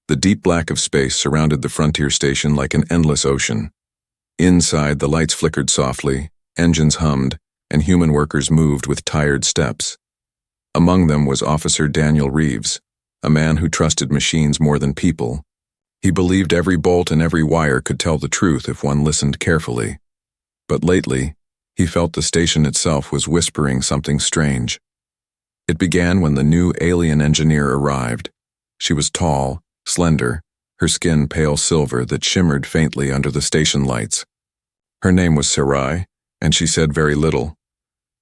The deep black of space surrounded the frontier station like an endless ocean. Inside, the lights flickered softly, engines hummed, and human workers moved with tired steps. Among them was Officer Daniel Reeves, a man who trusted machines more than people. He believed every bolt and every wire could tell the truth if one listened carefully. But lately, he felt the station itself was whispering something strange. It began when the new alien engineer arrived. She was tall, slender, her skin pale silver that shimmered faintly under the station lights. Her name was Sarai, and she said very little.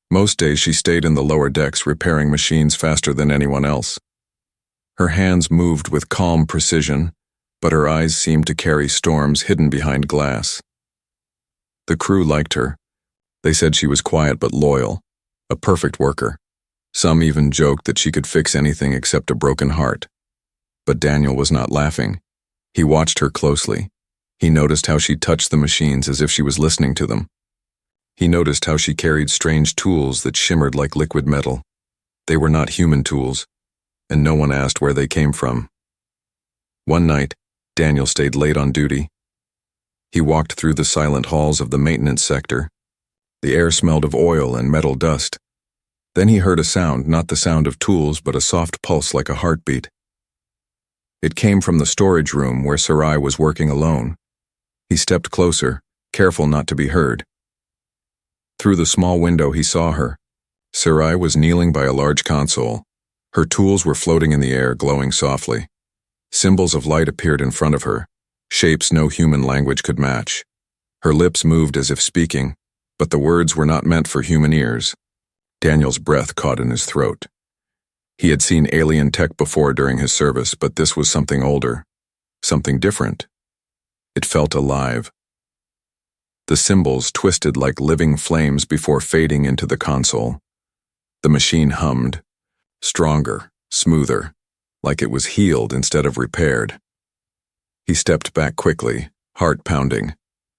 Most days she stayed in the lower decks repairing machines faster than anyone else. Her hands moved with calm precision, but her eyes seemed to carry storms hidden behind glass. The crew liked her. They said she was quiet but loyal, a perfect worker. Some even joked that she could fix anything except a broken heart. But Daniel was not laughing. He watched her closely. He noticed how she touched the machines as if she was listening to them. He noticed how she carried strange tools that shimmered like liquid metal. They were not human tools, and no one asked where they came from. One night, Daniel stayed late on duty. He walked through the silent halls of the maintenance sector. The air smelled of oil and metal dust. Then he heard a sound, not the sound of tools, but a soft pulse like a heartbeat. It came from the storage room where Sarai was working alone. He stepped closer, careful not to be heard. Through the small window he saw her. Sarai was kneeling by a large console. Her tools were floating in the air, glowing softly. Symbols of light appeared in front of her, shapes no human language could match. Her lips moved as if speaking, but the words were not meant for human ears. Daniel's breath caught in his throat. He had seen alien tech before during his service, but this was something older, something different. It felt alive. The symbols twisted like living flames before fading into the console. The machine hummed, stronger, smoother, like it was healed instead of repaired. He stepped back quickly, heart pounding.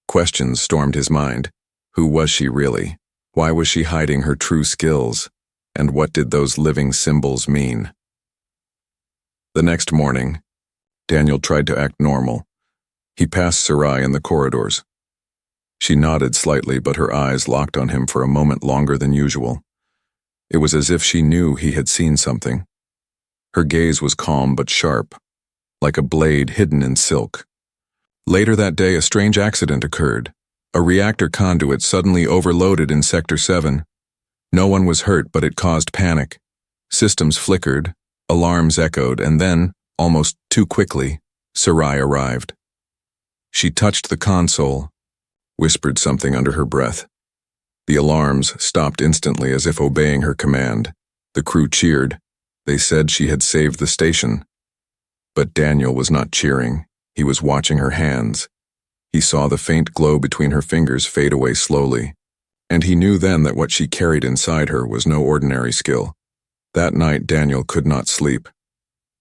Questions stormed his mind. Who was she really? Why was she hiding her true skills? And what did those living symbols mean? The next morning, Daniel tried to act normal. He passed Sarai in the corridors. She nodded slightly, but her eyes locked on him for a moment longer than usual. It was as if she knew he had seen something. Her gaze was calm but sharp, like a blade hidden in silk. Later that day, a strange accident occurred. A reactor conduit suddenly overloaded in Sector 7. No one was hurt, but it caused panic. Systems flickered, alarms echoed, and then, almost too quickly, Sarai arrived. She touched the console, whispered something under her breath. The alarms stopped instantly as if obeying her command. The crew cheered. They said she had saved the station. But Daniel was not cheering. He was watching her hands. He saw the faint glow between her fingers fade away slowly. And he knew then that what she carried inside her was no ordinary skill. That night, Daniel could not sleep.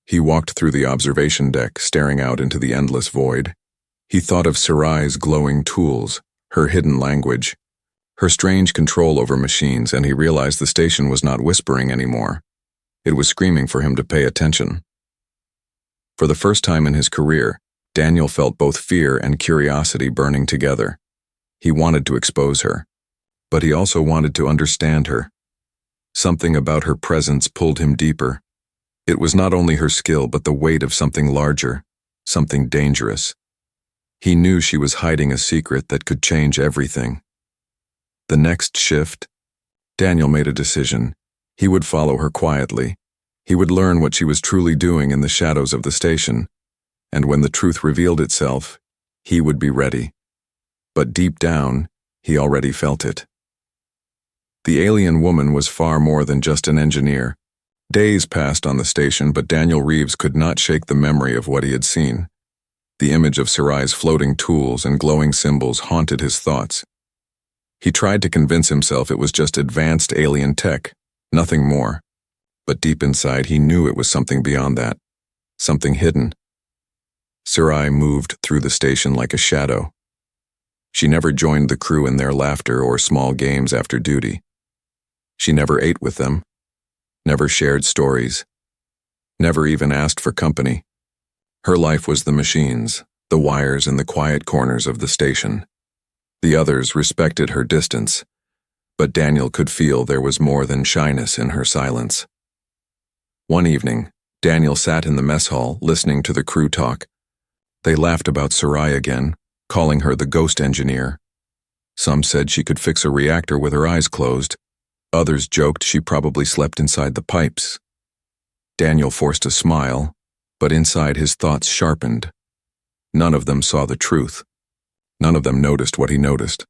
He walked through the observation deck, staring out into the endless void. He thought of Sarai's glowing tools, her hidden language, her strange control over machines, and he realized the station was not whispering anymore. It was screaming for him to pay attention. For the first time in his career, Daniel felt both fear and curiosity burning together. He wanted to expose her, but he also wanted to understand her. Something about her presence pulled him deeper. It was not only her skill, but the weight of something larger, something dangerous. He knew she was hiding a secret that could change everything. The next shift, Daniel made a decision. He would follow her quietly. He would learn what she was truly doing in the shadows of the station, and when the truth revealed itself, he would be ready. But deep down, he already felt it. The alien woman was far more than just an engineer. Days passed on the station, but Daniel Reeves could not shake the memory of what he had seen. The image of Sarai's floating tools and glowing symbols haunted his thoughts. He tried to convince himself it was just advanced alien tech, nothing more. But deep inside, he knew it was something beyond that, something hidden. Sarai moved through the station like a shadow. She never joined the crew in their laughter or small games after duty. She never ate with them, never shared stories, never even asked for company. Her life was the machines, the wires in the quiet corners of the station. The others respected her distance, but Daniel could feel there was more than shyness in her silence. One evening, Daniel sat in the mess hall listening to the crew talk. They laughed about Sarai again, calling her the ghost engineer. Some said she could fix a reactor with her eyes closed. Others joked she probably slept inside the pipes. Daniel forced a smile, but inside his thoughts sharpened. None of them saw the truth. None of them noticed what he noticed.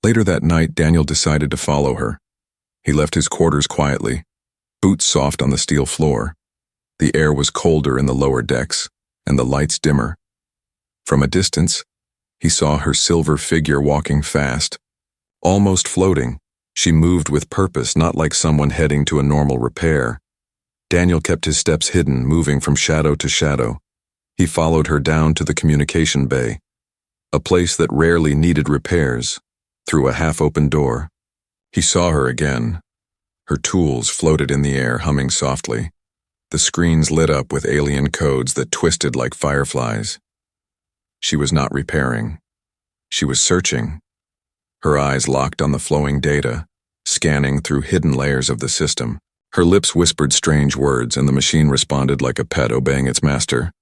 Later that night, Daniel decided to follow her. He left his quarters quietly, boots soft on the steel floor. The air was colder in the lower decks, and the lights dimmer. From a distance, he saw her silver figure walking fast, almost floating. She moved with purpose, not like someone heading to a normal repair. Daniel kept his steps hidden, moving from shadow to shadow. He followed her down to the communication bay, a place that rarely needed repairs, through a half-open door. He saw her again. Her tools floated in the air, humming softly. The screens lit up with alien codes that twisted like fireflies. She was not repairing. She was searching. Her eyes locked on the flowing data, scanning through hidden layers of the system. Her lips whispered strange words, and the machine responded like a pet obeying its master.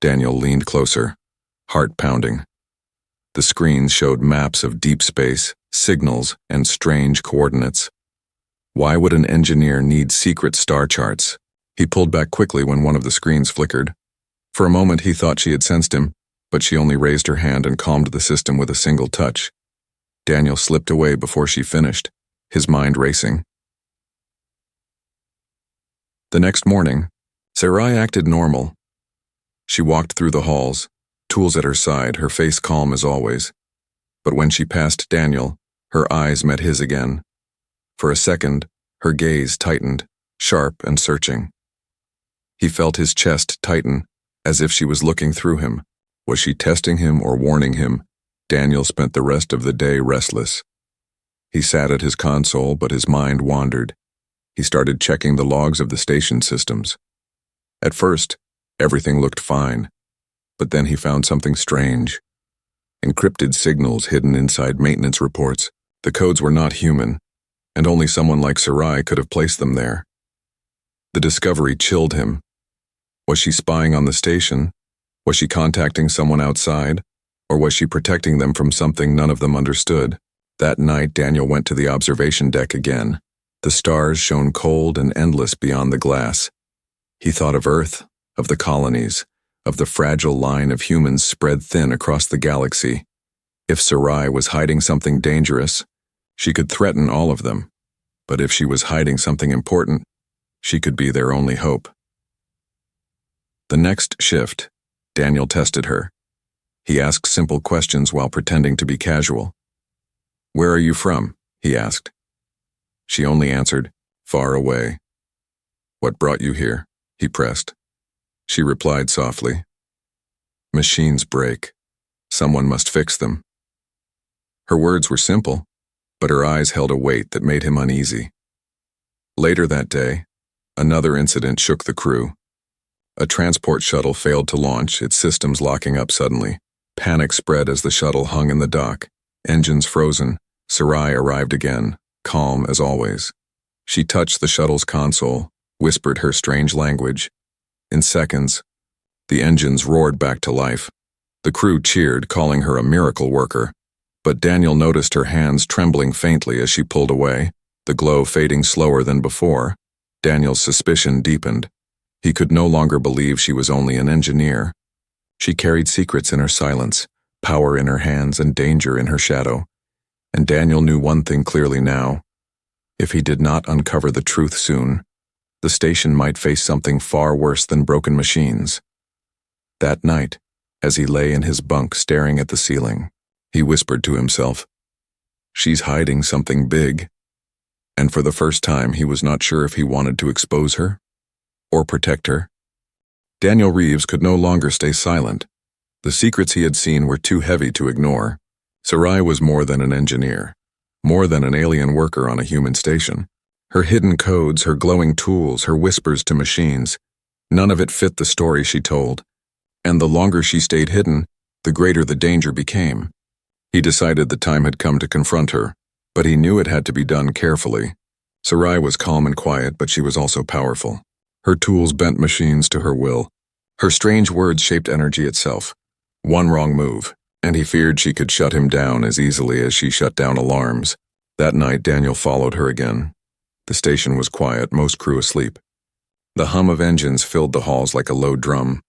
Daniel leaned closer, heart pounding. The screens showed maps of deep space, signals, and strange coordinates. Why would an engineer need secret star charts? He pulled back quickly when one of the screens flickered. For a moment he thought she had sensed him, but she only raised her hand and calmed the system with a single touch. Daniel slipped away before she finished, his mind racing. The next morning, Sarai acted normal. She walked through the halls, tools at her side, her face calm as always. But when she passed Daniel, her eyes met his again. For a second, her gaze tightened, sharp and searching. He felt his chest tighten, as if she was looking through him. Was she testing him or warning him? Daniel spent the rest of the day restless. He sat at his console, but his mind wandered. He started checking the logs of the station systems. At first, everything looked fine, but then he found something strange. Encrypted signals hidden inside maintenance reports. The codes were not human, and only someone like Sarai could have placed them there. The discovery chilled him. Was she spying on the station? Was she contacting someone outside? Or was she protecting them from something none of them understood? That night, Daniel went to the observation deck again. The stars shone cold and endless beyond the glass. He thought of Earth, of the colonies, of the fragile line of humans spread thin across the galaxy. If Sarai was hiding something dangerous, she could threaten all of them. But if she was hiding something important, she could be their only hope. The next shift, Daniel tested her. He asked simple questions while pretending to be casual. "Where are you from?" he asked. She only answered, "Far away." "What brought you here?" he pressed. She replied softly, "Machines break. Someone must fix them." Her words were simple, but her eyes held a weight that made him uneasy. Later that day, another incident shook the crew. A transport shuttle failed to launch, its systems locking up suddenly. Panic spread as the shuttle hung in the dock, engines frozen. Sarai arrived again, calm as always. She touched the shuttle's console, whispered her strange language. In seconds, the engines roared back to life. The crew cheered, calling her a miracle worker. But Daniel noticed her hands trembling faintly as she pulled away, the glow fading slower than before. Daniel's suspicion deepened. He could no longer believe she was only an engineer. She carried secrets in her silence, power in her hands and danger in her shadow. And Daniel knew one thing clearly now. If he did not uncover the truth soon, the station might face something far worse than broken machines. That night, as he lay in his bunk staring at the ceiling, he whispered to himself, "She's hiding something big." And for the first time, he was not sure if he wanted to expose her or protect her. Daniel Reeves could no longer stay silent. The secrets he had seen were too heavy to ignore. Sarai was more than an engineer, more than an alien worker on a human station. Her hidden codes, her glowing tools, her whispers to machines, None of it fit the story she told, and the longer she stayed hidden, the greater the danger became. He decided the time had come to confront her, but he knew it had to be done carefully. Sarai was calm and quiet, but she was also powerful. Her tools bent machines to her will. Her strange words shaped energy itself. One wrong move, and he feared she could shut him down as easily as she shut down alarms. That night, Daniel followed her again. The station was quiet, most crew asleep. The hum of engines filled the halls like a low drum.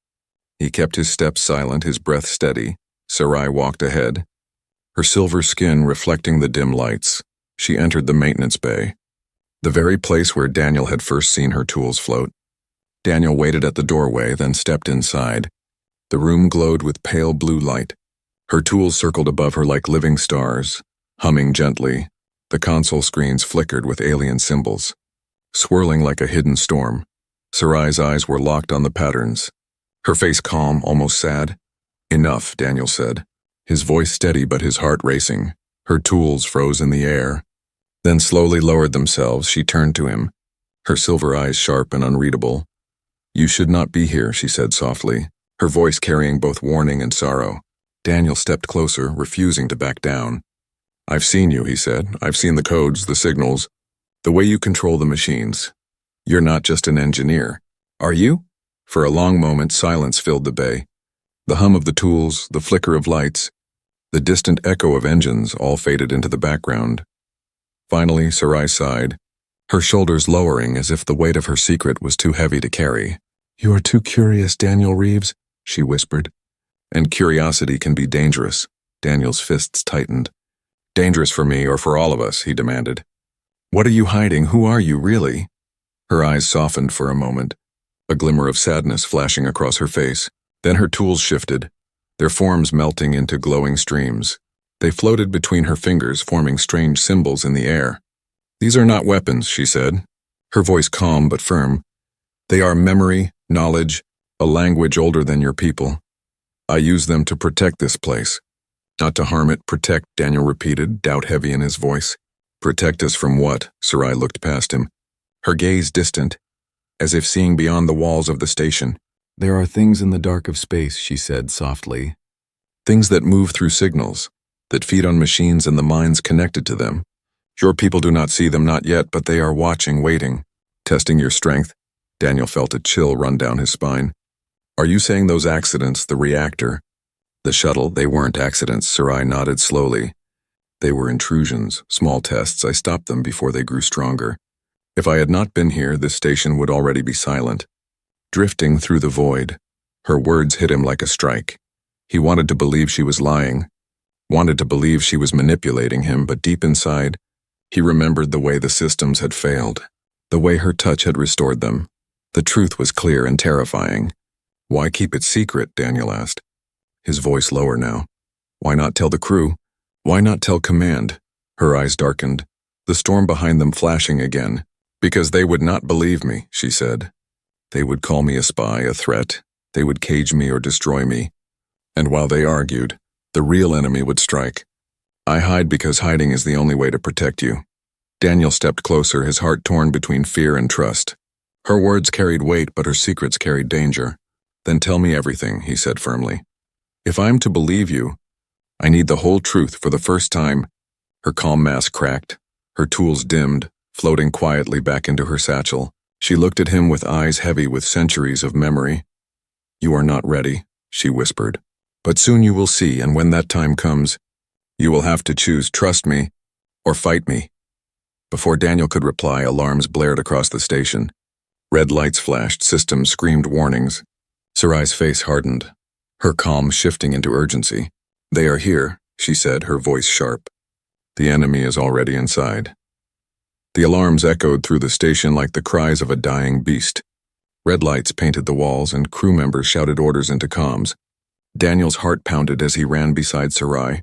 He kept his steps silent, his breath steady. Sarai walked ahead, her silver skin reflecting the dim lights. She entered the maintenance bay, the very place where Daniel had first seen her tools float. Daniel waited at the doorway, then stepped inside. The room glowed with pale blue light. Her tools circled above her like living stars, humming gently. The console screens flickered with alien symbols, swirling like a hidden storm. Sarai's eyes were locked on the patterns, her face calm, almost sad. "Enough," Daniel said, his voice steady but his heart racing. Her tools froze in the air, then slowly lowered themselves. She turned to him, her silver eyes sharp and unreadable. "You should not be here," she said softly, her voice carrying both warning and sorrow. Daniel stepped closer, refusing to back down. "I've seen you," he said. "I've seen the codes, the signals, the way you control the machines. You're not just an engineer. Are you?" For a long moment, silence filled the bay. The hum of the tools, the flicker of lights, the distant echo of engines all faded into the background. Finally, Sarai sighed, her shoulders lowering as if the weight of her secret was too heavy to carry. "You are too curious, Daniel Reeves," she whispered. "And curiosity can be dangerous." Daniel's fists tightened. "Dangerous for me or for all of us," he demanded. "What are you hiding? Who are you, really?" Her eyes softened for a moment, a glimmer of sadness flashing across her face. Then her tools shifted, their forms melting into glowing streams. They floated between her fingers, forming strange symbols in the air. "These are not weapons," she said, her voice calm but firm. "They are memory, knowledge, a language older than your people. I use them to protect this place." "Not to harm it, protect," Daniel repeated, doubt heavy in his voice. "Protect us from what?" Sarai looked past him, her gaze distant, as if seeing beyond the walls of the station. "There are things in the dark of space," she said softly. "Things that move through signals, that feed on machines and the minds connected to them. Your people do not see them, not yet, but they are watching, waiting, testing your strength." Daniel felt a chill run down his spine. "Are you saying those accidents, the reactor, the shuttle, they weren't accidents?" Sarai nodded slowly. "They were intrusions, small tests. I stopped them before they grew stronger. If I had not been here, this station would already be silent, drifting through the void." Her words hit him like a strike. He wanted to believe she was lying, wanted to believe she was manipulating him, but deep inside, he remembered the way the systems had failed, the way her touch had restored them. The truth was clear and terrifying. "Why keep it secret?" Daniel asked, his voice lower now. "Why not tell the crew? Why not tell command?" Her eyes darkened, the storm behind them flashing again. "Because they would not believe me," she said. "They would call me a spy, a threat. They would cage me or destroy me. And while they argued, the real enemy would strike. I hide because hiding is the only way to protect you." Daniel stepped closer, his heart torn between fear and trust. Her words carried weight, but her secrets carried danger. "Then tell me everything," he said firmly. "If I'm to believe you, I need the whole truth." For the first time, her calm mask cracked, her tools dimmed, floating quietly back into her satchel. She looked at him with eyes heavy with centuries of memory. "You are not ready," she whispered. "But soon you will see, and when that time comes, you will have to choose, trust me or fight me." Before Daniel could reply, alarms blared across the station. Red lights flashed, systems screamed warnings. Sarai's face hardened, her calm shifting into urgency. "They are here," she said, her voice sharp. "The enemy is already inside." The alarms echoed through the station like the cries of a dying beast. Red lights painted the walls, and crew members shouted orders into comms. Daniel's heart pounded as he ran beside Sarai.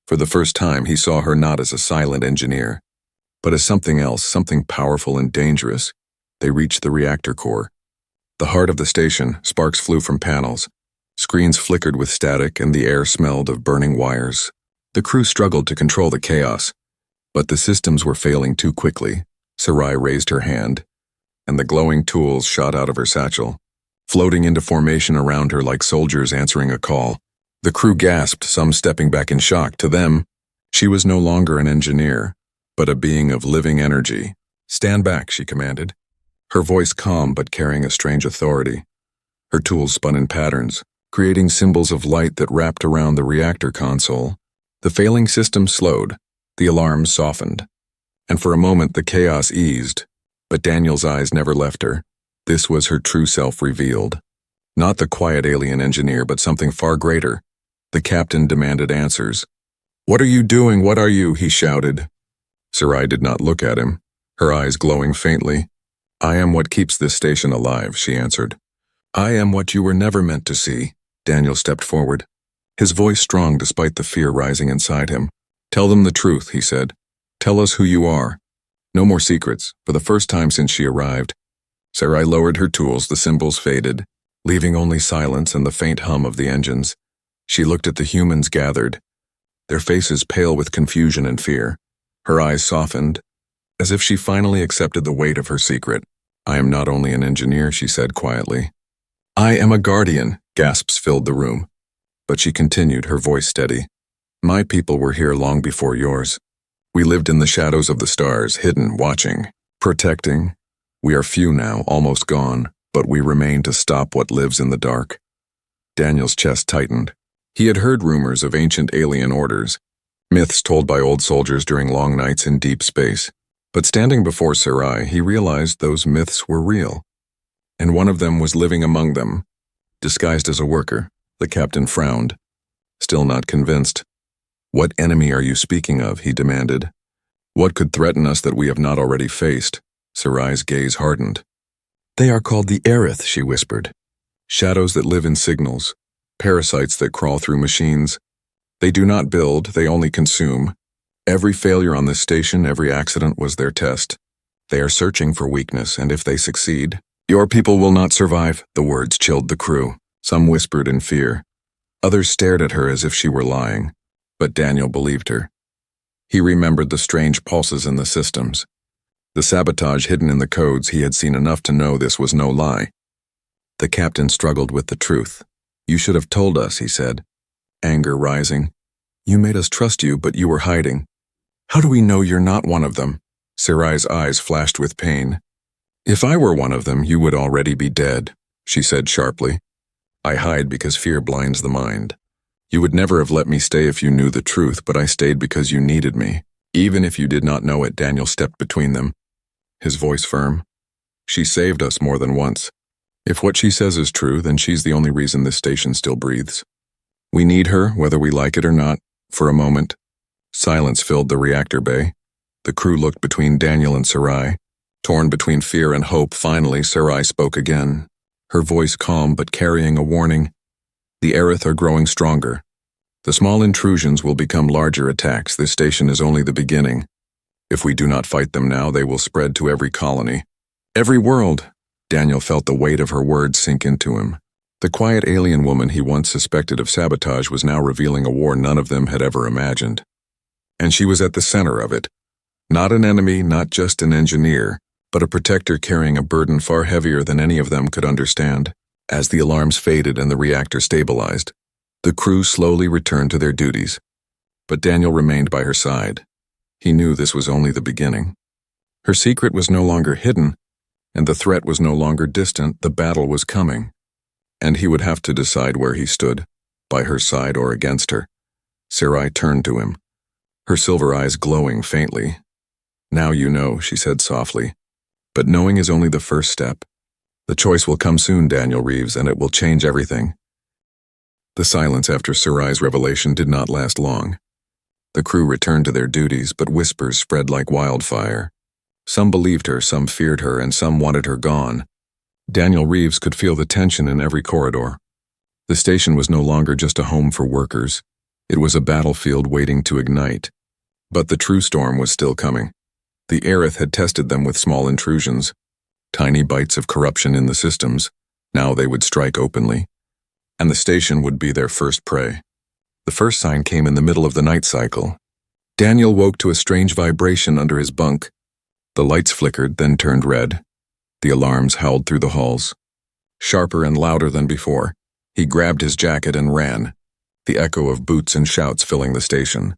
For the first time, he saw her not as a silent engineer, but as something else, something powerful and dangerous. They reached the reactor core. The heart of the station, sparks flew from panels. Screens flickered with static, and the air smelled of burning wires. The crew struggled to control the chaos, but the systems were failing too quickly. Sarai raised her hand, and the glowing tools shot out of her satchel. floating into formation around her like soldiers answering a call. The crew gasped, some stepping back in shock. To them, she was no longer an engineer, but a being of living energy. "Stand back," she commanded, her voice calm but carrying a strange authority. Her tools spun in patterns, creating symbols of light that wrapped around the reactor console. The failing system slowed, the alarms softened, and for a moment the chaos eased, but Daniel's eyes never left her. This was her true self revealed. Not the quiet alien engineer, but something far greater. The captain demanded answers. "What are you doing? What are you?" he shouted. Sarai did not look at him, her eyes glowing faintly. "I am what keeps this station alive," she answered. "I am what you were never meant to see." Daniel stepped forward, his voice strong despite the fear rising inside him. "Tell them the truth," he said. "Tell us who you are." No more secrets. For the first time since she arrived, Sarai lowered her tools, the symbols faded, leaving only silence and the faint hum of the engines. She looked at the humans gathered, their faces pale with confusion and fear. Her eyes softened, as if she finally accepted the weight of her secret. "I am not only an engineer," she said quietly. "I am a guardian," gasps filled the room. But she continued, her voice steady. "My people were here long before yours. We lived in the shadows of the stars, hidden, watching, protecting. We are few now, almost gone, but we remain to stop what lives in the dark." Daniel's chest tightened. He had heard rumors of ancient alien orders, myths told by old soldiers during long nights in deep space. But standing before Sarai, he realized those myths were real. And one of them was living among them, disguised as a worker. The captain frowned, still not convinced. "What enemy are you speaking of?" he demanded. "What could threaten us that we have not already faced?" Sarai's gaze hardened. "They are called the Aerith," she whispered. "Shadows that live in signals, parasites that crawl through machines. They do not build, they only consume. Every failure on this station, every accident was their test. They are searching for weakness, and if they succeed, your people will not survive." The words chilled the crew. Some whispered in fear. Others stared at her as if she were lying. But Daniel believed her. He remembered the strange pulses in the systems, the sabotage hidden in the codes. He had seen enough to know this was no lie. The captain struggled with the truth. "You should have told us," he said, anger rising. "You made us trust you, but you were hiding." "How do we know you're not one of them?" Sarai's eyes flashed with pain. "If I were one of them, you would already be dead," she said sharply. "I hide because fear blinds the mind. You would never have let me stay if you knew the truth, but I stayed because you needed me. Even if you did not know it." Daniel stepped between them, his voice firm. "She saved us more than once. If what she says is true, then she's the only reason this station still breathes. We need her, whether we like it or not." For a moment, silence filled the reactor bay. The crew looked between Daniel and Sarai, torn between fear and hope. Finally, Sarai spoke again, her voice calm but carrying a warning. "The Aerith are growing stronger. The small intrusions will become larger attacks. This station is only the beginning. If we do not fight them now, they will spread to every colony, every world." Daniel felt the weight of her words sink into him. The quiet alien woman he once suspected of sabotage was now revealing a war none of them had ever imagined. And she was at the center of it. Not an enemy, not just an engineer, but a protector carrying a burden far heavier than any of them could understand. As the alarms faded and the reactor stabilized, the crew slowly returned to their duties. But Daniel remained by her side. He knew this was only the beginning. Her secret was no longer hidden, and the threat was no longer distant. The battle was coming, and he would have to decide where he stood, by her side or against her. Sarai turned to him, her silver eyes glowing faintly. "Now you know," she said softly. "But knowing is only the first step. The choice will come soon, Daniel Reeves, and it will change everything." The silence after Sarai's revelation did not last long. The crew returned to their duties, but whispers spread like wildfire. Some believed her, some feared her, and some wanted her gone. Daniel Reeves could feel the tension in every corridor. The station was no longer just a home for workers. It was a battlefield waiting to ignite. But the true storm was still coming. The Aerith had tested them with small intrusions, tiny bites of corruption in the systems. Now they would strike openly, and the station would be their first prey. The first sign came in the middle of the night cycle. Daniel woke to a strange vibration under his bunk. The lights flickered, then turned red. The alarms howled through the halls. sharper and louder than before. He grabbed his jacket and ran, the echo of boots and shouts filling the station.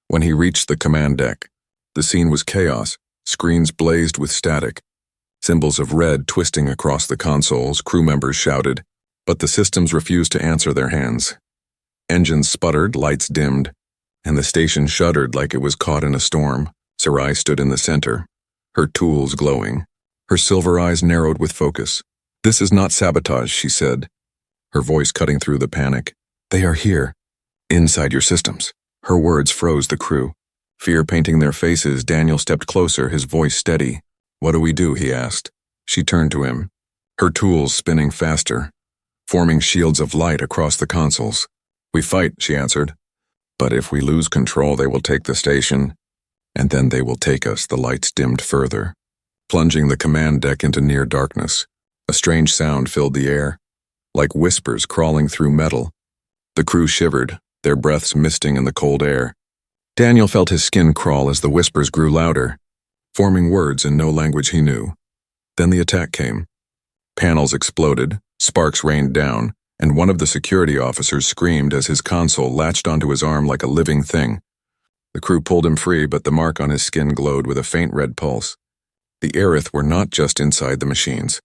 When he reached the command deck, the scene was chaos. Screens blazed with static. Symbols of red twisting across the consoles, crew members shouted, but the systems refused to answer their hands. Engines sputtered, lights dimmed, and the station shuddered like it was caught in a storm. Sarai stood in the center, her tools glowing, her silver eyes narrowed with focus. "This is not sabotage," she said, her voice cutting through the panic. "They are here, inside your systems." Her words froze the crew. Fear painting their faces, Daniel stepped closer, his voice steady. "What do we do?" he asked. She turned to him, her tools spinning faster, forming shields of light across the consoles. "We fight," she answered. "But if we lose control, they will take the station, and then they will take us." The lights dimmed further, plunging the command deck into near darkness. A strange sound filled the air, like whispers crawling through metal. The crew shivered, their breaths misting in the cold air. Daniel felt his skin crawl as the whispers grew louder, forming words in no language he knew. Then the attack came. Panels exploded, sparks rained down, and one of the security officers screamed as his console latched onto his arm like a living thing. The crew pulled him free, but the mark on his skin glowed with a faint red pulse. The Aerith were not just inside the machines.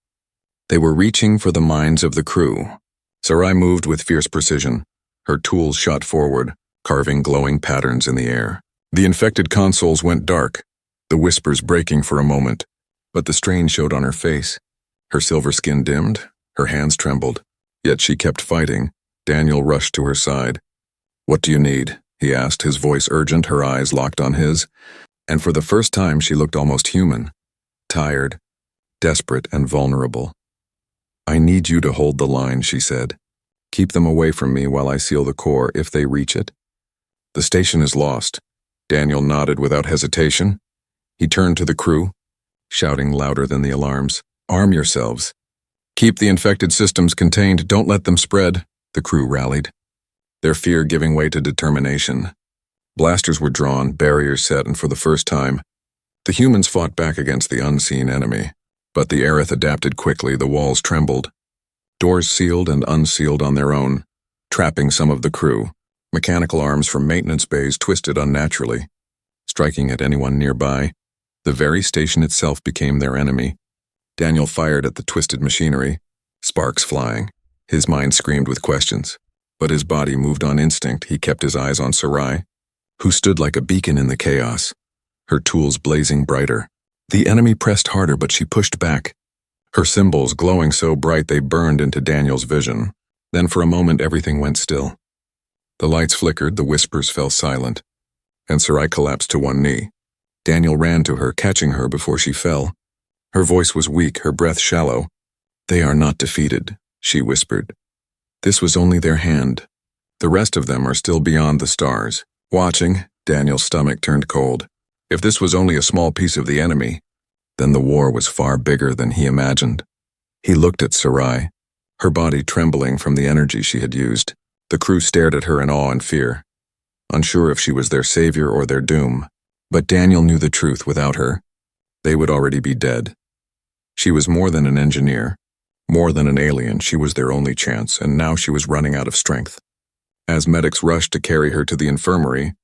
They were reaching for the minds of the crew. Sarai moved with fierce precision. Her tools shot forward, carving glowing patterns in the air. The infected consoles went dark, the whispers breaking for a moment, but the strain showed on her face. Her silver skin dimmed, her hands trembled, yet she kept fighting. Daniel rushed to her side. "What do you need?" he asked, his voice urgent, her eyes locked on his, and for the first time she looked almost human, tired, desperate, and vulnerable. "I need you to hold the line," she said. "Keep them away from me while I seal the core if they reach it." "The station is lost." Daniel nodded without hesitation. He turned to the crew, shouting louder than the alarms. "Arm yourselves. Keep the infected systems contained. Don't let them spread." The crew rallied, their fear giving way to determination. Blasters were drawn, barriers set, and for the first time, the humans fought back against the unseen enemy. But the Aerith adapted quickly. The walls trembled. Doors sealed and unsealed on their own, trapping some of the crew. Mechanical arms from maintenance bays twisted unnaturally, striking at anyone nearby. The very station itself became their enemy. Daniel fired at the twisted machinery, sparks flying. His mind screamed with questions, but his body moved on instinct. He kept his eyes on Sarai, who stood like a beacon in the chaos, her tools blazing brighter. The enemy pressed harder, but she pushed back, her symbols glowing so bright they burned into Daniel's vision. Then for a moment everything went still. The lights flickered, the whispers fell silent, and Sarai collapsed to one knee. Daniel ran to her, catching her before she fell. Her voice was weak, her breath shallow. "They are not defeated," she whispered. "This was only their hand. The rest of them are still beyond the stars." Watching, Daniel's stomach turned cold. If this was only a small piece of the enemy, then the war was far bigger than he imagined. He looked at Sarai, her body trembling from the energy she had used. The crew stared at her in awe and fear, unsure if she was their savior or their doom. But Daniel knew the truth. Without her, they would already be dead. She was more than an engineer, more than an alien. She was their only chance, and now she was running out of strength. As medics rushed to carry her to the infirmary,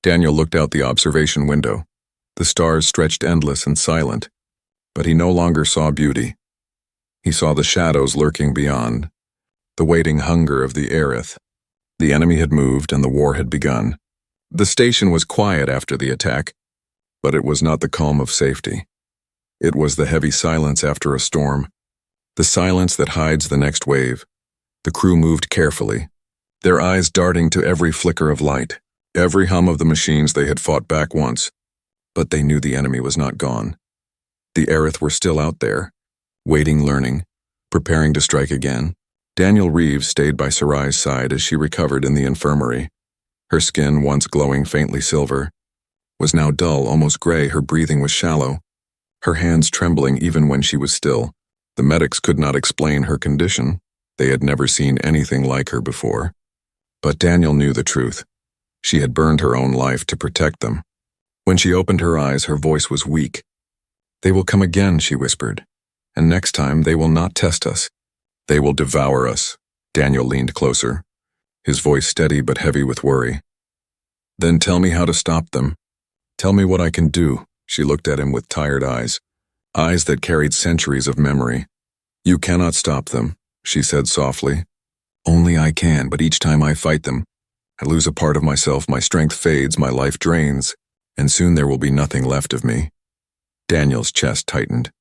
Daniel looked out the observation window. The stars stretched endless and silent, but he no longer saw beauty. He saw the shadows lurking beyond, the waiting hunger of the Aerith. The enemy had moved and the war had begun. The station was quiet after the attack, but it was not the calm of safety. It was the heavy silence after a storm, the silence that hides the next wave. The crew moved carefully, their eyes darting to every flicker of light, every hum of the machines they had fought back once. But they knew the enemy was not gone. The Aerith were still out there, waiting, learning, preparing to strike again. Daniel Reeves stayed by Sarai's side as she recovered in the infirmary. Her skin, once glowing faintly silver, was now dull, almost gray. Her breathing was shallow, her hands trembling even when she was still. The medics could not explain her condition. They had never seen anything like her before. But Daniel knew the truth. She had burned her own life to protect them. When she opened her eyes, her voice was weak. "They will come again," she whispered, "and next time they will not test us. They will devour us. Daniel leaned closer, his voice steady but heavy with worry. Then tell me how to stop them. Tell me what I can do. She looked at him with tired eyes that carried centuries of memory. You cannot stop them, she said softly. Only I can, but each time I fight them, I lose a part of myself, my strength fades, my life drains, and soon there will be nothing left of me. Daniel's chest tightened.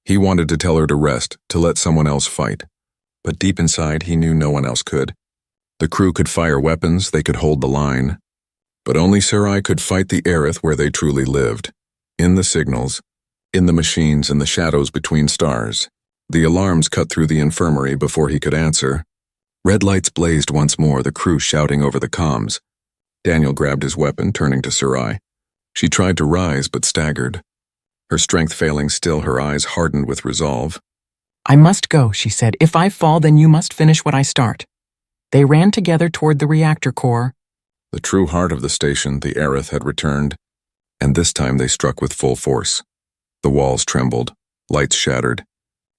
He wanted to tell her to rest, to let someone else fight. But deep inside, he knew no one else could. The crew could fire weapons, they could hold the line. But only Sarai could fight the Aerith where they truly lived. In the signals, in the machines, in the shadows between stars. The alarms cut through the infirmary before he could answer. Red lights blazed once more, the crew shouting over the comms. Daniel grabbed his weapon, turning to Sarai. She tried to rise, but staggered. Her strength failing still, her eyes hardened with resolve. I must go, she said. If I fall, then you must finish what I start. They ran together toward the reactor core. The true heart of the station, the Aerith, had returned, and this time they struck with full force. The walls trembled, lights shattered,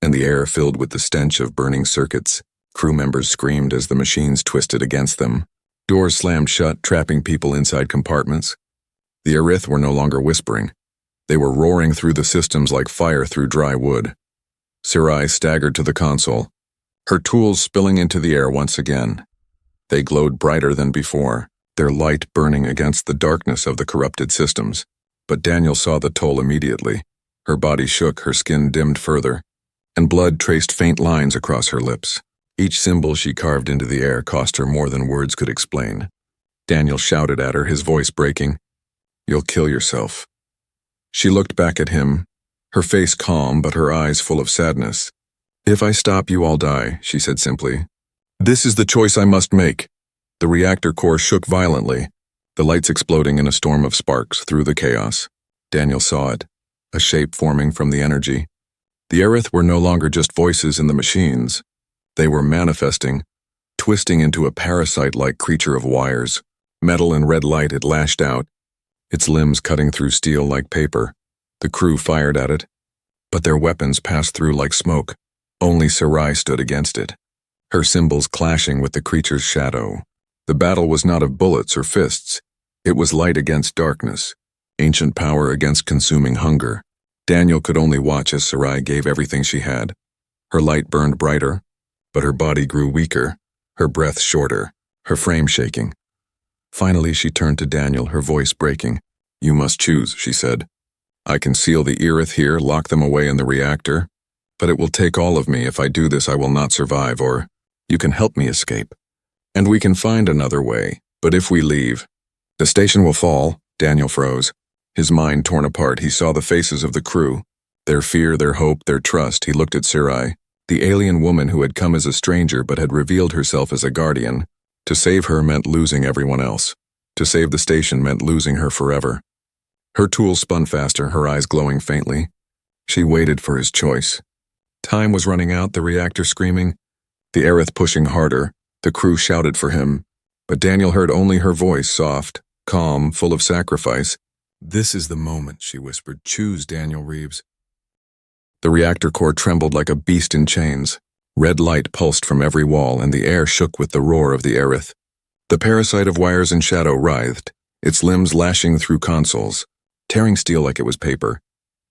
and the air filled with the stench of burning circuits. Crew members screamed as the machines twisted against them. Doors slammed shut, trapping people inside compartments. The Aerith were no longer whispering. They were roaring through the systems like fire through dry wood. Sarai staggered to the console, her tools spilling into the air once again. They glowed brighter than before, their light burning against the darkness of the corrupted systems. But Daniel saw the toll immediately. Her body shook, her skin dimmed further, and blood traced faint lines across her lips. Each symbol she carved into the air cost her more than words could explain. Daniel shouted at her, his voice breaking. You'll kill yourself. She looked back at him, her face calm but her eyes full of sadness. If I stop, you all die, she said simply. This is the choice I must make. The reactor core shook violently, the lights exploding in a storm of sparks through the chaos. Daniel saw it, a shape forming from the energy. The Aerith were no longer just voices in the machines. They were manifesting, twisting into a parasite-like creature of wires. Metal and red light, it lashed out, its limbs cutting through steel like paper. The crew fired at it, but their weapons passed through like smoke. Only Sarai stood against it, her symbols clashing with the creature's shadow. The battle was not of bullets or fists. It was light against darkness, ancient power against consuming hunger. Daniel could only watch as Sarai gave everything she had. Her light burned brighter, but her body grew weaker, her breath shorter, her frame shaking. Finally, she turned to Daniel, her voice breaking. You must choose, she said. I can seal the Aerith here, lock them away in the reactor, but it will take all of me. If I do this, I will not survive, or you can help me escape. And we can find another way, but if we leave, the station will fall. Daniel froze, his mind torn apart. He saw the faces of the crew, their fear, their hope, their trust. He looked at Sarai, the alien woman who had come as a stranger but had revealed herself as a guardian. To save her meant losing everyone else. To save the station meant losing her forever. Her tools spun faster, her eyes glowing faintly. She waited for his choice. Time was running out, the reactor screaming, the Aerith pushing harder. The crew shouted for him, but Daniel heard only her voice, soft, calm, full of sacrifice. This is the moment, she whispered. Choose, Daniel Reeves. The reactor core trembled like a beast in chains. Red light pulsed from every wall, and the air shook with the roar of the Aerith. The parasite of wires and shadow writhed, its limbs lashing through consoles, tearing steel like it was paper.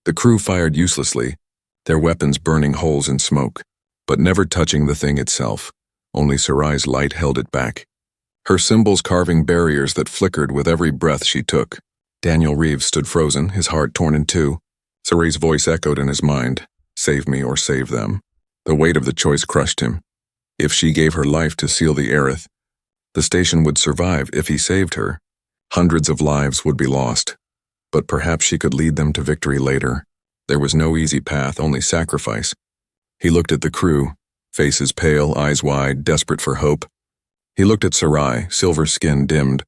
The crew fired uselessly, their weapons burning holes in smoke, but never touching the thing itself. Only Sarai's light held it back, her symbols carving barriers that flickered with every breath she took. Daniel Reeves stood frozen, his heart torn in two. Sarai's voice echoed in his mind, save me or save them. The weight of the choice crushed him. If she gave her life to seal the Aerith, the station would survive. If he saved her, hundreds of lives would be lost. But perhaps she could lead them to victory later. There was no easy path, only sacrifice. He looked at the crew, faces pale, eyes wide, desperate for hope. He looked at Sarai, silver skin dimmed,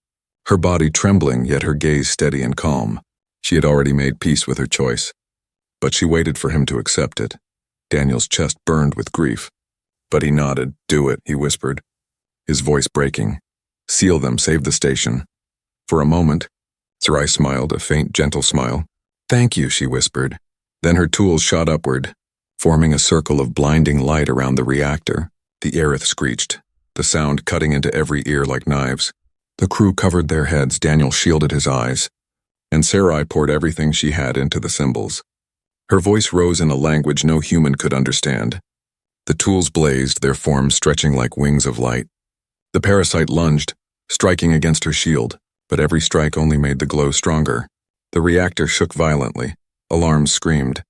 her body trembling, yet her gaze steady and calm. She had already made peace with her choice. But she waited for him to accept it. Daniel's chest burned with grief. But he nodded. Do it, he whispered, his voice breaking. Seal them, save the station. For a moment, Sarai smiled, a faint, gentle smile. Thank you, she whispered. Then her tools shot upward, forming a circle of blinding light around the reactor. The aerith screeched, the sound cutting into every ear like knives. The crew covered their heads, Daniel shielded his eyes, and Sarai poured everything she had into the symbols. Her voice rose in a language no human could understand. The tools blazed, their forms stretching like wings of light. The parasite lunged, striking against her shield, but every strike only made the glow stronger. The reactor shook violently, alarms screamed,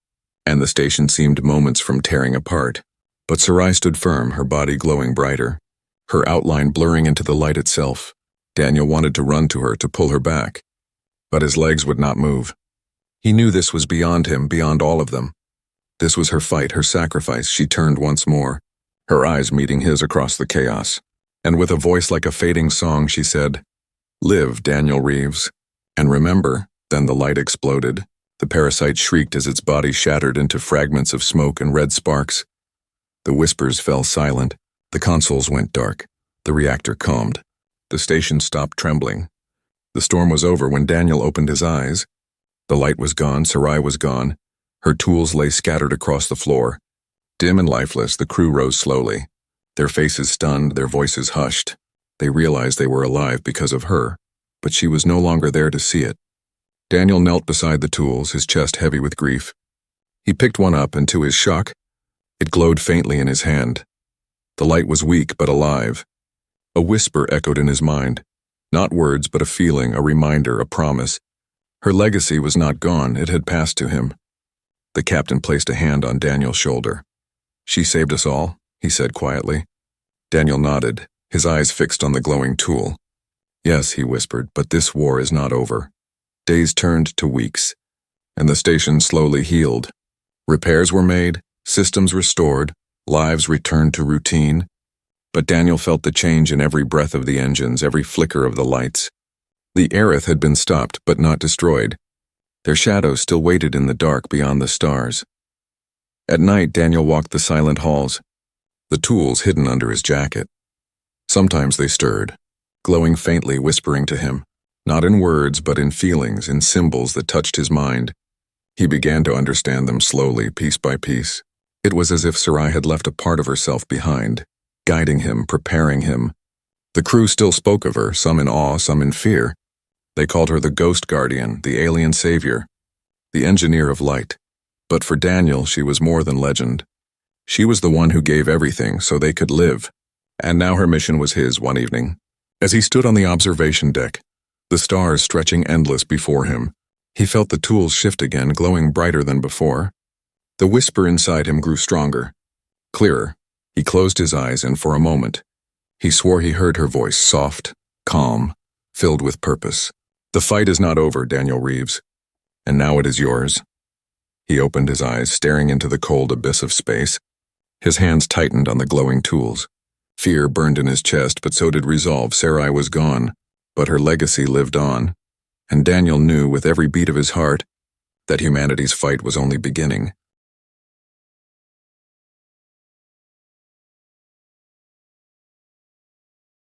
and the station seemed moments from tearing apart. But Sarai stood firm, her body glowing brighter, her outline blurring into the light itself. Daniel wanted to run to her, to pull her back, but his legs would not move. He knew this was beyond him, beyond all of them. This was her fight, her sacrifice. She turned once more, her eyes meeting his across the chaos. And with a voice like a fading song, she said, "Live, Daniel Reeves. And remember." Then the light exploded. The parasite shrieked as its body shattered into fragments of smoke and red sparks. The whispers fell silent. The consoles went dark. The reactor calmed. The station stopped trembling. The storm was over when Daniel opened his eyes. The light was gone, Sarai was gone. Her tools lay scattered across the floor. Dim and lifeless, the crew rose slowly. Their faces stunned, their voices hushed. They realized they were alive because of her, but she was no longer there to see it. Daniel knelt beside the tools, his chest heavy with grief. He picked one up, and to his shock, it glowed faintly in his hand. The light was weak but alive. A whisper echoed in his mind. Not words, but a feeling, a reminder, a promise. Her legacy was not gone, it had passed to him. The captain placed a hand on Daniel's shoulder. "She saved us all," he said quietly. Daniel nodded, his eyes fixed on the glowing tool. "Yes," he whispered, "but this war is not over." Days turned to weeks, and the station slowly healed. Repairs were made, systems restored, lives returned to routine. But Daniel felt the change in every breath of the engines, every flicker of the lights. The aerith had been stopped, but not destroyed. Their shadows still waited in the dark beyond the stars. At night, Daniel walked the silent halls, the tools hidden under his jacket. Sometimes they stirred, glowing faintly, whispering to him, not in words, but in feelings, in symbols that touched his mind. He began to understand them slowly, piece by piece. It was as if Sarai had left a part of herself behind, guiding him, preparing him. The crew still spoke of her, some in awe, some in fear. They called her the ghost guardian, the alien savior, the engineer of light. But for Daniel, she was more than legend. She was the one who gave everything so they could live. And now her mission was his one evening. As he stood on the observation deck, the stars stretching endless before him, he felt the tools shift again, glowing brighter than before. The whisper inside him grew stronger, clearer. He closed his eyes, and for a moment, he swore he heard her voice, soft, calm, filled with purpose. "The fight is not over, Daniel Reeves, and now it is yours." He opened his eyes, staring into the cold abyss of space. His hands tightened on the glowing tools. Fear burned in his chest, but so did resolve. Sarai was gone, but her legacy lived on. And Daniel knew with every beat of his heart that humanity's fight was only beginning.